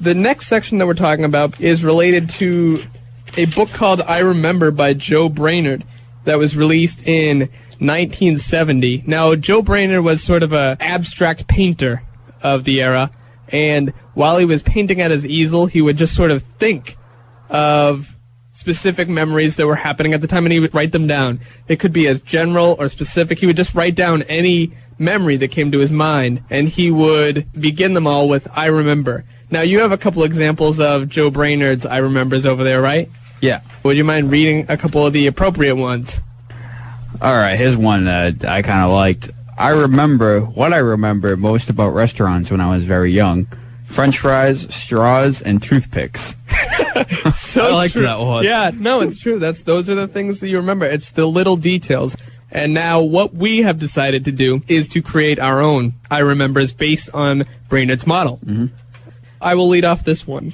The next section that we're talking about is related to a book called I Remember by Joe Brainerd that was released in 1970. Now, Joe Brainerd was sort of an abstract painter of the era, and while he was painting at his easel, he would just sort of think of specific memories that were happening at the time, and he would write them down. It could be as general or specific. He would just write down any memory that came to his mind, and he would begin them all with I remember. Now, you have a couple examples of Joe Brainerd's I remembers over there, right? Yeah. Would you mind reading a couple of the appropriate ones? All right, here's one that I kind of liked. I remember what I remember most about restaurants when I was very young. French fries, straws, and toothpicks. So I liked true. that one. Yeah, no, it's true. Those are the things that you remember. It's the little details. And now what we have decided to do is to create our own I remembers based on Brainerd's model. Mm-hmm. I will lead off this one.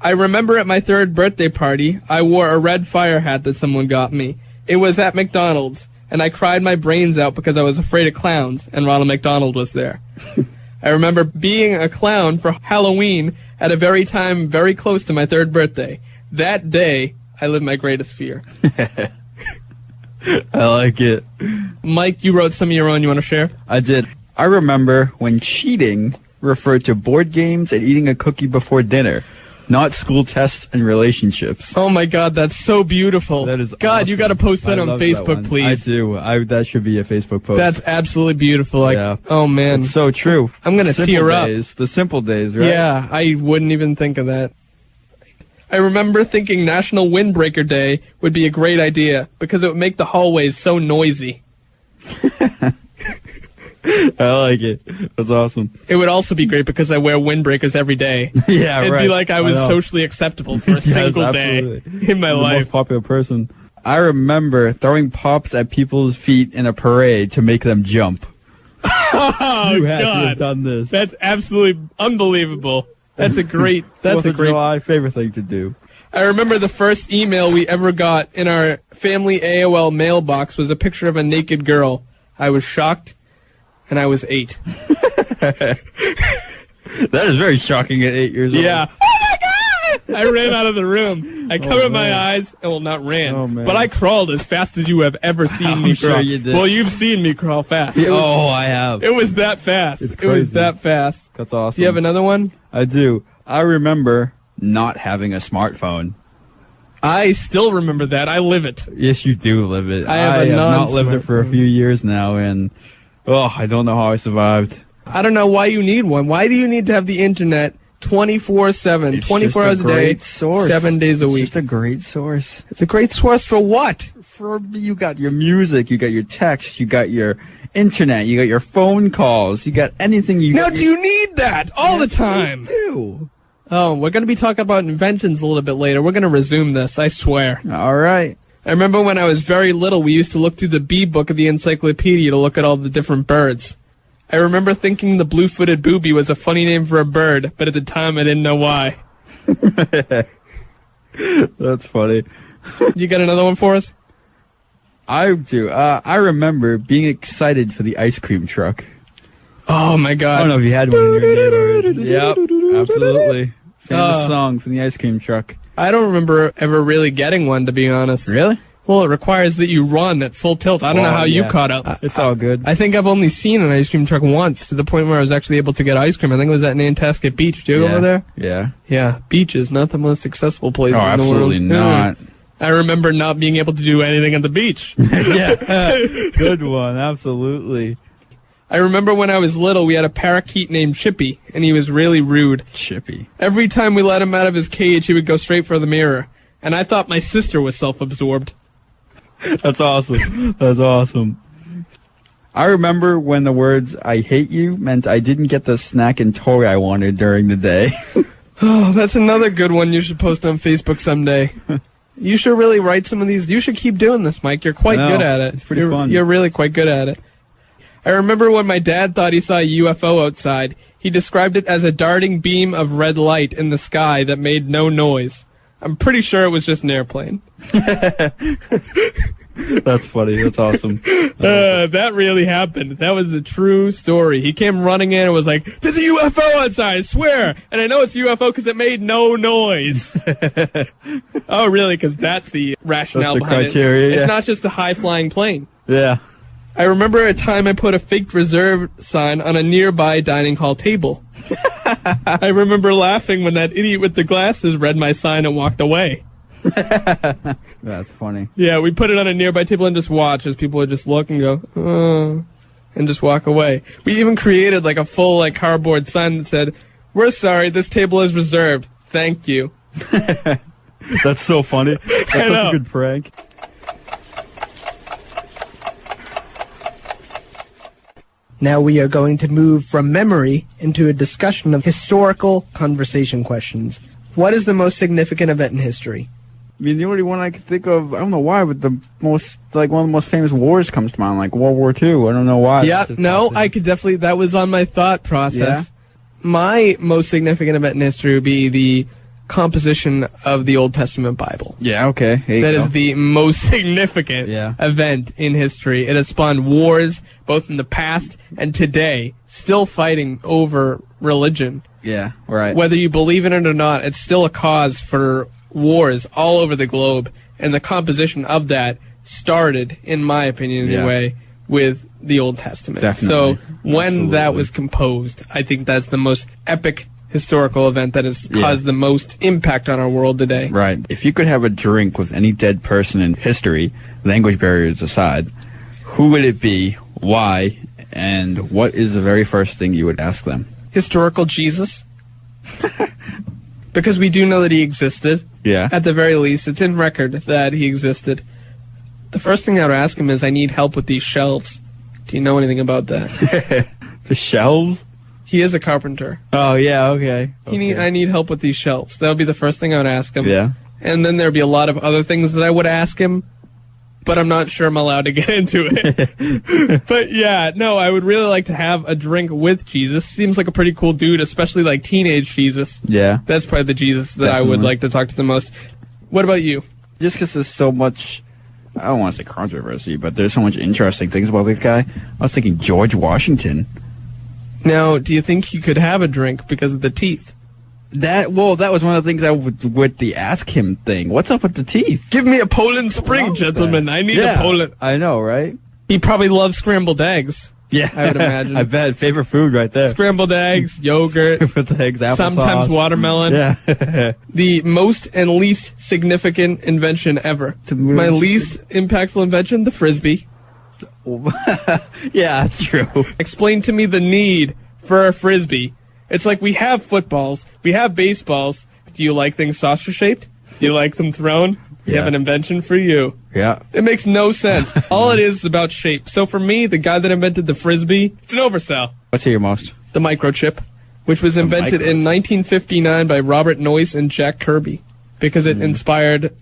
I remember at my 3rd birthday party, I wore a red fire hat that someone got me. It was at McDonald's, and I cried my brains out because I was afraid of clowns, and Ronald McDonald was there. I remember being a clown for Halloween at a time very close to my 3rd birthday. That day, I lived my greatest fear. I like it. Mike, you wrote some of your own. You want to share? I did. I remember when cheating referred to board games and eating a cookie before dinner, not school tests and relationships. Oh my God, that's so beautiful. That is God, awesome. you got to post that I on love Facebook, that one. please. I do. That should be a Facebook post. That's absolutely beautiful. Yeah. Oh man, It's so true. I'm gonna Simple tear up. days, the simple days, right? Yeah, I wouldn't even think of that. I remember thinking National Windbreaker Day would be a great idea because it would make the hallways so noisy. I like it. That's awesome. It would also be great because I wear windbreakers every day. Yeah, It'd right. be like I was know. socially acceptable for a Yes, single day absolutely. in my The life. most popular person. I remember throwing pops at people's feet in a parade to make them jump. Oh, You had to have God. done this. That's absolutely unbelievable. That's a great, Fourth of July, favorite thing to do. I remember the first email we ever got in our family AOL mailbox was a picture of a naked girl. I was shocked, and I was 8. That is very shocking at 8 years old. Yeah. Oh my God! I ran out of the room. I covered my man. eyes, and well, not ran, Oh, man. but I crawled as fast as you have ever seen me I'm sure crawl. you did. Well, you've seen me crawl fast. I have. It was that fast. It's It was crazy. that fast. That's awesome. Do you have another one? I do. I remember not having a smartphone. I still remember that. I live it. Yes, you do live it. I have a not lived it for a non-smartphone. few years now, and I don't know how I survived. I don't know why you need one. Why do you need to have the internet 24/7, It's 24 just hours a day, great source. 7 days a week? It's just a great source. It's a great source for what? You got your music, you got your text, you got your internet, you got your phone calls, you got anything you. Now, do you need that all the time? do. Oh, we're going to be talking about inventions a little bit later. We're going to resume this, I swear. All right. I remember when I was very little, we used to look through the B book of the encyclopedia to look at all the different birds. I remember thinking the blue-footed booby was a funny name for a bird, but at the time I didn't know why. That's funny. You got another one for us? I do. I remember being excited for the ice cream truck. Oh, my God. I don't know if you had one in your neighborhood. Yep, absolutely. Famous song from the ice cream truck. I don't remember ever really getting one, to be honest. Really? Well, it requires that you run at full tilt. I don't know how you caught up. It's all good. I think I've only seen an ice cream truck once, to the point where I was actually able to get ice cream. I think it was at Nantasket Beach. Do you go over there? Yeah. Yeah, beach is not the most accessible place Oh, in the world. absolutely not. I remember not being able to do anything at the beach. Yeah. Good one. Absolutely. I remember when I was little, we had a parakeet named Chippy, and he was really rude. Chippy. Every time we let him out of his cage, he would go straight for the mirror. And I thought my sister was self-absorbed. That's awesome. That's awesome. I remember when the words "I hate you" meant I didn't get the snack and toy I wanted during the day. Oh, that's another good one you should post on Facebook someday. You should really write some of these. You should keep doing this, Mike. You're quite I know. good at it. It's pretty fun. You're really quite good at it. I remember when my dad thought he saw a UFO outside. He described it as a darting beam of red light in the sky that made no noise. I'm pretty sure it was just an airplane. That's funny. That's awesome. That really happened. That was a true story. He came running in and was like, "There's a UFO outside, I swear." And I know it's a UFO because it made no noise. Oh, really? Because that's the rationale That's the behind criteria, it. It's yeah. not just a high-flying plane. Yeah. I remember a time I put a fake reserve sign on a nearby dining hall table. I remember laughing when that idiot with the glasses read my sign and walked away. That's funny. Yeah, we put it on a nearby table and just watch as people would just look and go, "Oh," and just walk away. We even created like a full like cardboard sign that said, "We're sorry, this table is reserved. Thank you." That's so funny. That's such know. a good prank. Now we are going to move from memory into a discussion of historical conversation questions. What is the most significant event in history? I mean, the only one I could think of, I don't know why, but the most, like, one of the most famous wars comes to mind, like World War II. I don't know why. Yeah, That's just no, possible. I could definitely, that was on my thought process. My most significant event in history would be the composition of the Old Testament Bible. Yeah, okay. That is the most significant event in history. It has spawned wars, both in the past and today, still fighting over religion. Yeah, right. Whether you believe in it or not, it's still a cause for wars all over the globe. And the composition of that started, in my opinion anyway, with the Old Testament. Definitely. So when that was composed, I think that's the most epic historical event that has caused the most impact on our world today. Right. If you could have a drink with any dead person in history, language barriers aside, who would it be, why, and what is the very first thing you would ask them? Historical Jesus. Because we do know that he existed. Yeah. At the very least, it's in record that he existed. The first thing I would ask him is, I need help with these shelves. Do you know anything about that? The shelves? He is a carpenter. Oh, yeah, okay. I need help with these shelves. That would be the first thing I would ask him. Yeah. And then there would be a lot of other things that I would ask him, but I'm not sure I'm allowed to get into it. But yeah, no, I would really like to have a drink with Jesus. Seems like a pretty cool dude, especially like teenage Jesus. Yeah. That's probably the Jesus that I would like to talk to the most. What about you? Just because there's so much, I don't want to say controversy, but there's so much interesting things about this guy. I was thinking George Washington. Now, do you think you could have a drink because of the teeth? That was one of the things I would with the ask him thing. What's up with the teeth? Give me a Poland Spring, gentlemen. I need a Poland. I know, right? He probably loves scrambled eggs. Yeah, I would imagine. I bet. Favorite food right there. Scrambled eggs, yogurt, with eggs, applesauce. sometimes watermelon. Yeah. The most and least significant invention ever. My least impactful invention, the Frisbee. Yeah, that's true. Explain to me the need for a Frisbee. It's like we have footballs, we have baseballs. Do you like things saucer-shaped? Do you like them thrown? We have an invention for you. Yeah. It makes no sense. All it is about shape. So for me, the guy that invented the Frisbee, it's an oversell. What's your most? The microchip, which was invented in 1959 by Robert Noyce and Jack Kirby, because it inspired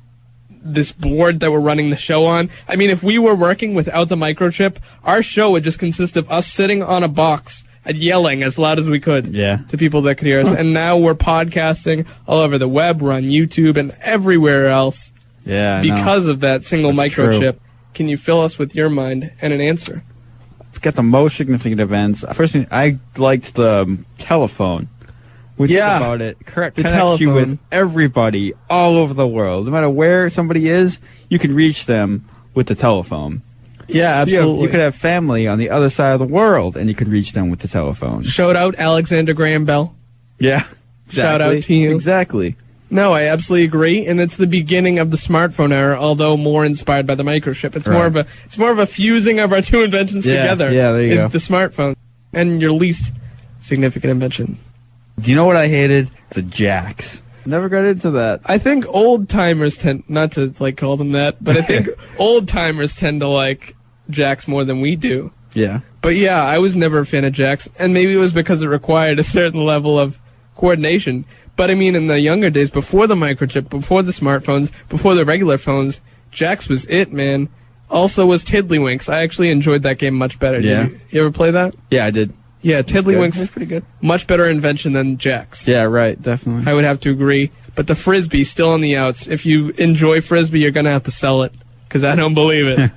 this board that we're running the show on. I mean, if we were working without the microchip, our show would just consist of us sitting on a box and yelling as loud as we could to people that could hear us. And now we're podcasting all over the web. We're on YouTube and everywhere else. Yeah, because of that single That's microchip. true. Can you fill us with your mind and an answer? Forget the most significant events. First thing, I liked the telephone. We think about it. Connects you with everybody all over the world. No matter where somebody is, you can reach them with the telephone. Yeah, absolutely. You could have family on the other side of the world, and you could reach them with the telephone. Shout out Alexander Graham Bell. Yeah. Shout out to you. Exactly. No, I absolutely agree, and it's the beginning of the smartphone era, although more inspired by the microchip. It's more of a fusing of our two inventions together. Yeah, there you go. The smartphone. And your least significant invention. Do you know what I hated? The jacks. Never got into that. I think old timers tend not to like call them that, but I think old timers tend to like jacks more than we do. Yeah. But yeah, I was never a fan of jacks, and maybe it was because it required a certain level of coordination. But I mean, in the younger days, before the microchip, before the smartphones, before the regular phones, jacks was it, man. Also was Tiddlywinks. I actually enjoyed that game much better. Yeah. You ever play that? Yeah, I did. Yeah, Tiddlywinks. That's pretty good. Much better invention than jacks. Yeah, right, definitely. I would have to agree. But the Frisbee, still on the outs. If you enjoy Frisbee, you're going to have to sell it, because I don't believe it.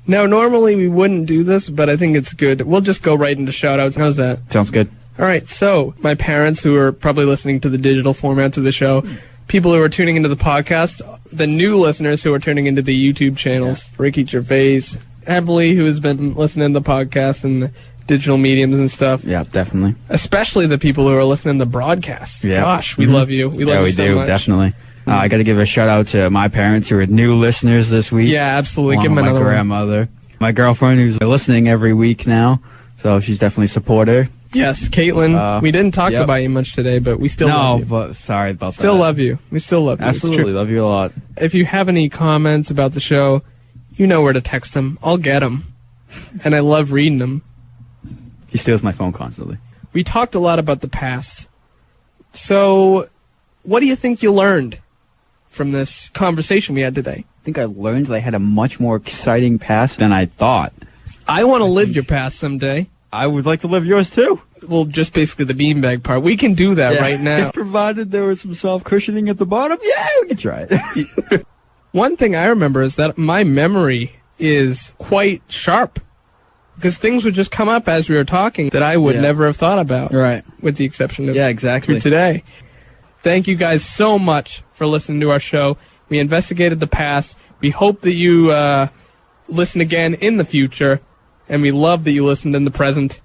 Now, normally we wouldn't do this, but I think it's good. We'll just go right into shout-outs. How's that? Sounds good. All right, so my parents who are probably listening to the digital formats of the show, people who are tuning into the podcast, the new listeners who are tuning into the YouTube channels, Ricky Gervais, Emily, who has been listening to the podcast and the digital mediums and stuff. Yeah, definitely. Especially the people who are listening to the broadcasts. Yeah. Gosh, we love you. We love you so much. Definitely. I got to give a shout out to my parents who are new listeners this week. Yeah, absolutely. Give them another one. My grandmother. My girlfriend who's listening every week now, so she's definitely a supporter. Yes, Caitlin. We didn't talk about you much today, but we still love you. But sorry about that. Still love you. We still love you. Absolutely. Love you a lot. If you have any comments about the show, you know where to text them. I'll get them. And I love reading them. He steals my phone constantly. We talked a lot about the past. So, what do you think you learned from this conversation we had today? I think I learned that I had a much more exciting past than I thought. I want to live your past someday. I would like to live yours too. Well, just basically the beanbag part. We can do that right now. Provided there was some soft cushioning at the bottom, we can try it. One thing I remember is that my memory is quite sharp. Because things would just come up as we were talking that I would never have thought about. Right. With the exception of exactly. today. Thank you guys so much for listening to our show. We investigated the past. We hope that you listen again in the future. And we love that you listened in the present.